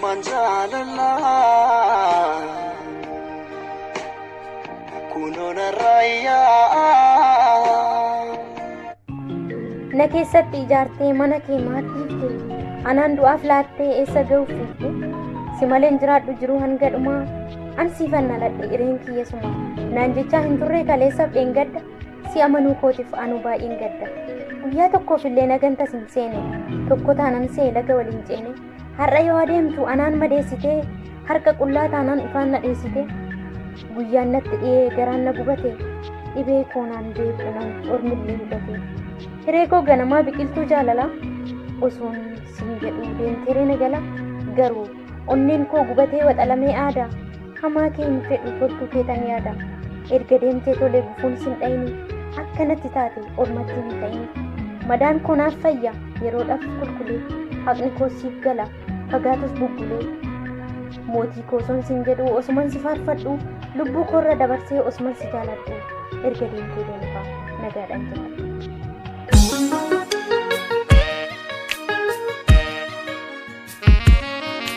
manjaalala kunona raayyaa na keessatti ijaartee mana kee maatiifte anaan du'aaf laattee eessa ga'uuf fiigde si maleen jiraadhu jiru hanga dhumaa an siifan naladhe ireen kiyyasuma naan jechaa hin turree kaleessaaf dheengadda si amanuu kootiif anuu baay'een gadda guyyaa tokkoof illee nagantas hin seene tokko taanan see laga waliin ceene har'a yoo adeemtu anaan madeessitee harka qullaa taanaan ifaan na dheessite guyyaan natti dhiyee garaan na gubate dhibee koonaan beeku nan ormillee hidhate hireekoo ganamaa biqiltuu jaalalaa osoon siin jedhu deemteree nagala garuu onneen koo gubatee waxalamee aadaa hamaa kee hin fedhu toltuu keetan yaada erga deemtee tolee gufuun sin dhayini akkanatti taate ormatti hin ta'ini madaan koonaaf fayya yeroodhaaf qulqulee haqni koo siif gala fagaatus bubbulee mootii koosoon sin jedhu osuman si faarfadhu lubbuu koorra dabarsee osuman si jaaladhu erga deemtee deemfaa nagaadhaan jiraadhu.